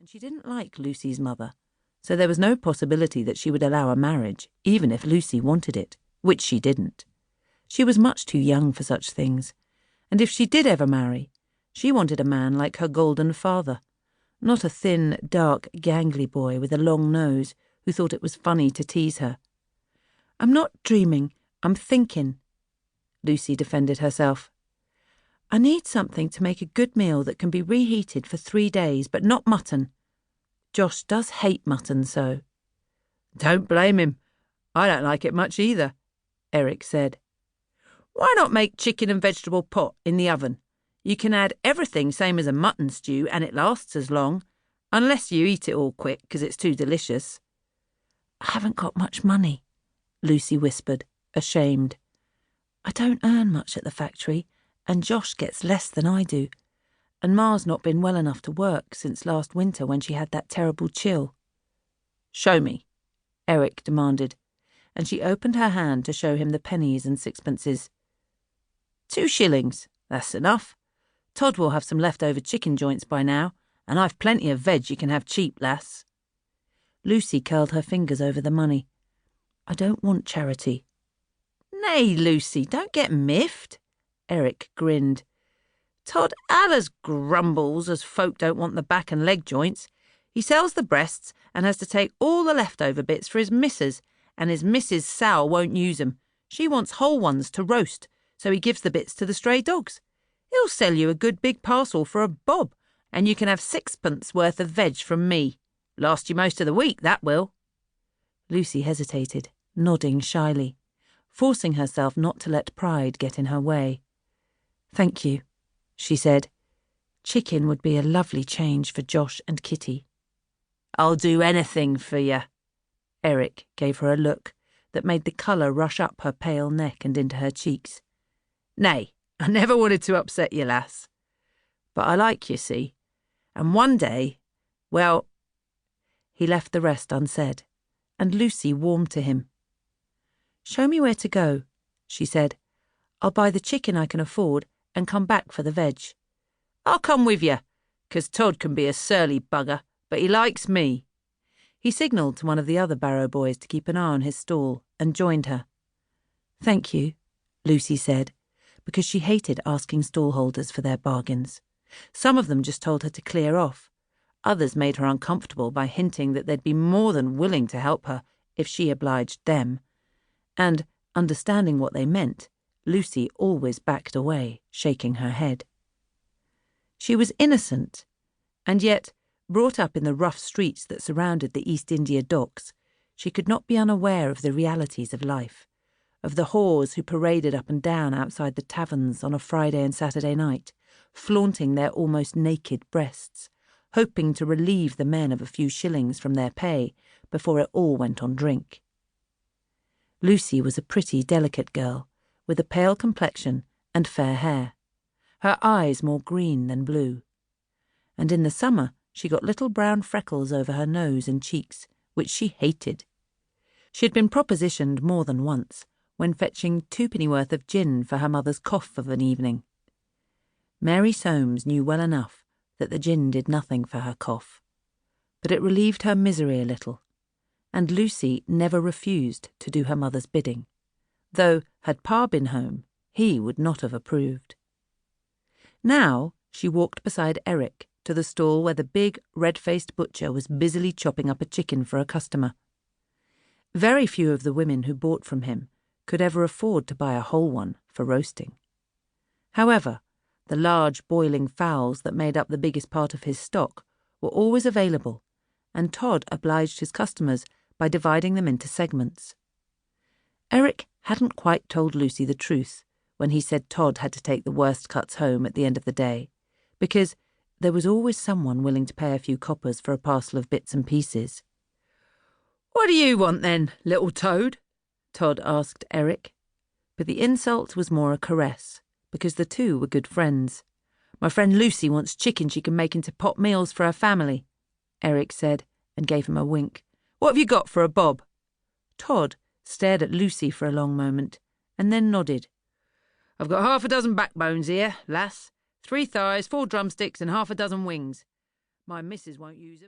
and she didn't like Lucy's mother, so there was no possibility that she would allow a marriage, even if Lucy wanted it, which she didn't. She was much too young for such things, and if she did ever marry, she wanted a man like her golden father, not a thin, dark, gangly boy with a long nose who thought it was funny to tease her. "I'm not dreaming, I'm thinking," Lucy defended herself. "I need something to make a good meal that can be reheated for 3 days, but not mutton. Josh does hate mutton so." "Don't blame him. I don't like it much either," Eric said. "Why not make chicken and vegetable pot in the oven? You can add everything same as a mutton stew and it lasts as long, unless you eat it all quick because it's too delicious." "I haven't got much money," Lucy whispered, ashamed. "I don't earn much at the factory, and Josh gets less than I do, and Ma's not been well enough to work since last winter when she had that terrible chill." "Show me," Eric demanded, and she opened her hand to show him the pennies and sixpences. 2 shillings, that's enough. Todd will have some leftover chicken joints by now, and I've plenty of veg you can have cheap, lass." Lucy curled her fingers over the money. "I don't want charity." "Nay, Lucy, don't get miffed," Eric grinned. "Todd allers grumbles as folk don't want the back and leg joints. He sells the breasts and has to take all the leftover bits for his missus, and his missus Sal won't use 'em. She wants whole ones to roast, so he gives the bits to the stray dogs. He'll sell you a good big parcel for a bob, and you can have 6pence worth of veg from me. Last you most of the week, that will." Lucy hesitated, nodding shyly, forcing herself not to let pride get in her way. "Thank you," she said. "Chicken would be a lovely change for Josh and Kitty." "I'll do anything for you." Eric gave her a look that made the colour rush up her pale neck and into her cheeks. "Nay, I never wanted to upset you, lass. But I like you, see, and one day, well—" He left the rest unsaid, and Lucy warmed to him. "Show me where to go," she said. "I'll buy the chicken I can afford and come back for the veg." "I'll come with you, 'cause Todd can be a surly bugger, but he likes me." He signalled to one of the other Barrow boys to keep an eye on his stall and joined her. "Thank you," Lucy said, because she hated asking stallholders for their bargains. Some of them just told her to clear off. Others made her uncomfortable by hinting that they'd be more than willing to help her if she obliged them. And, understanding what they meant, Lucy always backed away, shaking her head. She was innocent, and yet, brought up in the rough streets that surrounded the East India Docks, she could not be unaware of the realities of life, of the whores who paraded up and down outside the taverns on a Friday and Saturday night, flaunting their almost naked breasts, hoping to relieve the men of a few shillings from their pay before it all went on drink. Lucy was a pretty, delicate girl, with a pale complexion and fair hair, her eyes more green than blue. And in the summer she got little brown freckles over her nose and cheeks, which she hated. She had been propositioned more than once, when fetching 2 pennyworth of gin for her mother's cough of an evening. Mary Soames knew well enough that the gin did nothing for her cough, but it relieved her misery a little, and Lucy never refused to do her mother's bidding, though, had Pa been home, he would not have approved. Now she walked beside Eric to the stall where the big, red-faced butcher was busily chopping up a chicken for a customer. Very few of the women who bought from him could ever afford to buy a whole one for roasting. However, the large boiling fowls that made up the biggest part of his stock were always available, and Todd obliged his customers by dividing them into segments. Eric hadn't quite told Lucy the truth when he said Todd had to take the worst cuts home at the end of the day, because there was always someone willing to pay a few coppers for a parcel of bits and pieces. "What do you want then, little toad?" Todd asked Eric. But the insult was more a caress, because the two were good friends. "My friend Lucy wants chicken she can make into pot meals for her family," Eric said, and gave him a wink. "What have you got for a bob?" Todd stared at Lucy for a long moment, and then nodded. "I've got 6 backbones here, lass. 3 thighs, 4 drumsticks, and 6 wings. My missus won't use 'em."